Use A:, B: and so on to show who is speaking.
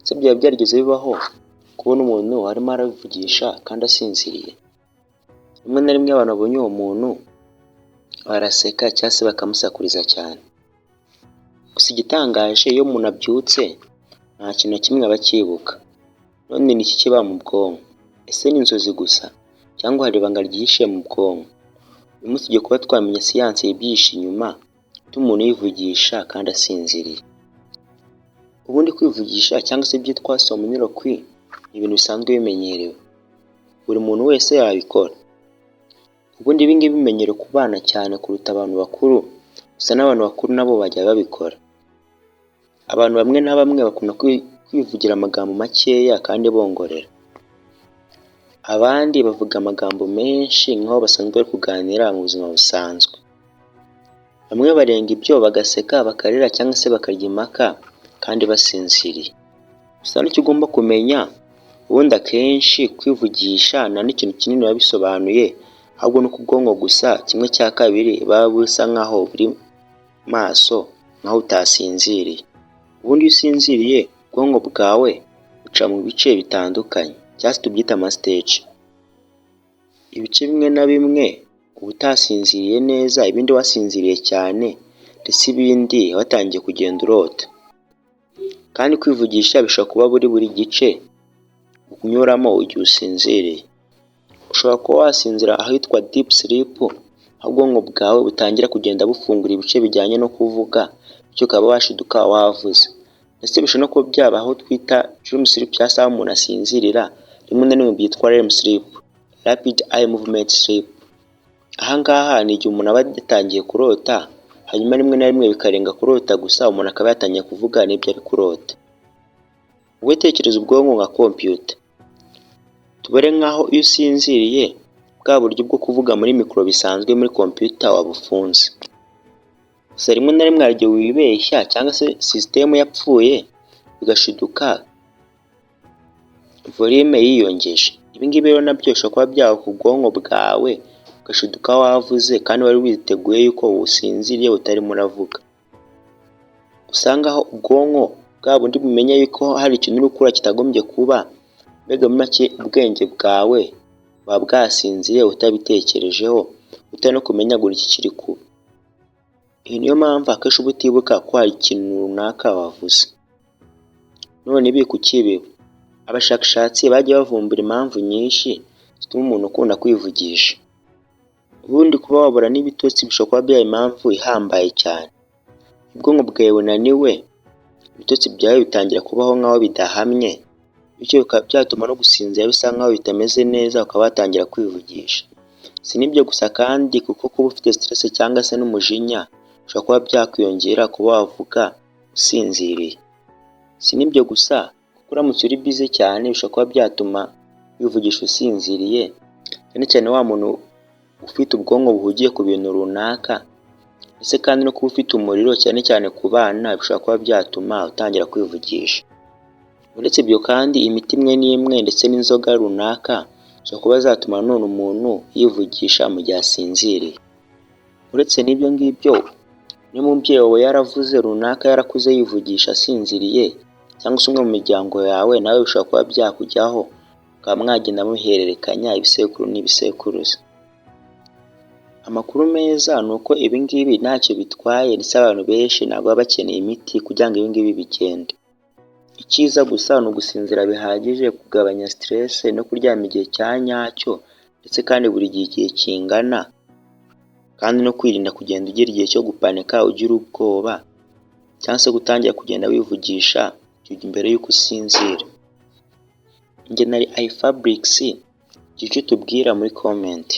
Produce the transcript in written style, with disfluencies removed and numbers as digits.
A: ese byaba byarigeze bibaho kubona umuntu arimo arabivugisha kandi asinziriye? Rimwe na rimwe abantu babonye uwo muntu baraseka cyangwa se bakamusakuriza cyane. Gusa igitangaje iyo umuntu abyutse nta kintu na kimwe aba akibuka. None ni iki kiba mu bwonko? Ese ni inzozi gusa cyangwa hari ibanga ryihishe mu bwonko? Uyu munsi tugiye kuba twamenya siyansi ibyihishe inyuma ituma umuntu yivugisha kandi asinziriye. Ubundi kwivugisha cyangwa se byitwa somniloquy ni ibintu bisanzwe bimenyerewe, buri muntu wese yabikora. Ubundi ibi ngibi bimenyerewe ku bana cyane kuruta abantu bakuru, gusa n'abantu bakuru nabo bajya babikora. Abantu bamwe na bamwe bakunda kwivugira amagambo makeya kandi bongorera. Abandi bavuga amagambo menshi nk'aho basanzwe bari kuganira mu buzima busanzwe. Bamwe barenga ibyo bagaseka, bakarira cyangwa se bakarya impaka kandi basinziriye. Gusa n'icyo ugomba kumenya, ubundi akenshi kwivugisha nta n'ikintu kinini biba bisobanuye, ahubwo ni uko ubwonko gusa 1/2 baba busa nk'aho buri maso nk'aho utasinziriye. Ubundi iyo usinziriye ubwonko bwawe buca mu bice bitandukanye cyangwa se tubyita amastage. Ibice bimwe na bimwe uba utasinziriye neza, ibindi wasinziriye cyane, ndetse ibindi watangiye kugenda urota. Kandi kwivugisha bishobora kuba buri gice unyuramo igihe usinziriye. Ushobora kuba wasinzira ahitwa deep sleep, aho ubwonko bwawe butangira kugenda bufungura ibice bijyanye no kuvuga, bityo ukaba washiduka wavuze. Ndetse bishobora no kuba byaba aho twita dream sleep cyangwa se aho umuntu asinzirira, rimwe na rimwe byitwa REM sleep, rapid eye movement sleep. Aha ngaha ni igihe umuntu aba yatangiye kurota, hanyuma rimwe na rimwe bikarenga kurota gusa, umuntu akaba yatangiye kuvuga n'ibyo ari kurota. Wowe tekereza ubwonko nka computer. Tubare nk'aho iyo usinziriye bwa buryo bwo kuvuga muri mikoro bisanzwe muri computer wabufunze. Gusa rimwe na rimwe hari igihe wibeshya cyangwa se sisitemu yapfuye bigashiduka volume yiyongeje. Ibi ngibi rero nabyo bishobora kuba byaba ku bwonko bwawe, ugashiduka wavuze kandi wari witeguye yuko usinziriye utarimo uravuga. Usanga aho ubwonko bwa bundi bumenya yuko hari ikintu uri gukora kitagombye kuba, mbega muri make ubwenge bwawe buba bwasinziriye utabitekerejeho, utari no kumenya ngo iki kiri kuba. Iyi niyo mpamvu akenshi uba utibuka ko hari ikintu runaka wavuze. None ibi kuki biba? Abashakashatsi bagiye bavumbura impamvu nyinshi zituma umuntu ukunda kwivugisha. Ubundi kuba wabura n'ibitotsi bishobora kuba byaba impamvu ihambaye cyane. Ubwonko bwawe bunaniwe, ibitotsi byawe bitangira kubaho nk'aho bidahamye, bityo bikaba byatuma no gusinzira bisa nk'aho bitameze neza, ukaba watangira kwivugisha. Si n'ibyo gusa kandi, kuko kuba ufite stress cyangwa se n'umujinya bishobora kuba byakwiyongera kuba wavuga usinziriye. Si n'ibyo gusa, kuko uramutse uri busy cyane bishobora kuba byatuma wivugisha usinziriye, cyane cyane wa muntu ufite ubwonko buhugiye ku bintu runaka. Ese kandi no kuba ufite umuriro cyane cyane ku bana bishobora kuba byatuma utangira kwivugisha. Uretse ibyo kandi, imiti imwe n'imwe ndetse n'inzoga runaka zishobora kuba zatuma none umuntu yivugisha mu gihe asinziriye. Uretse n'ibyo ngibyo, niba umubyeyi wawe yaravuze runaka yarakuze yivugisha asinziriye, cyangwa se umwe mu miryango yawe nawe bishobora kuba byakujyaho, ukaba mwagenda muhererekanya ibisekuru n'ibisekuruza. Amakuru meza ni uko ibi ngibi ntacyo bitwaye, ndetse abantu benshi ntabwo baba bakeneye imiti kugira ngo ibi ngibi bigende. Icyiza gusa ni ugusinzira bihagije, kugabanya stress no kuryama igihe cya nyacyo, ndetse kandi buri gihe kingana, kandi no kwirinda kugenda ugira igihe cyo gupanika, ugira ubwoba, cyangwa se gutangira kugenda wivugisha mbere y'uko usinzira. Njye nari iFabrics, icyo tubwira muri comment.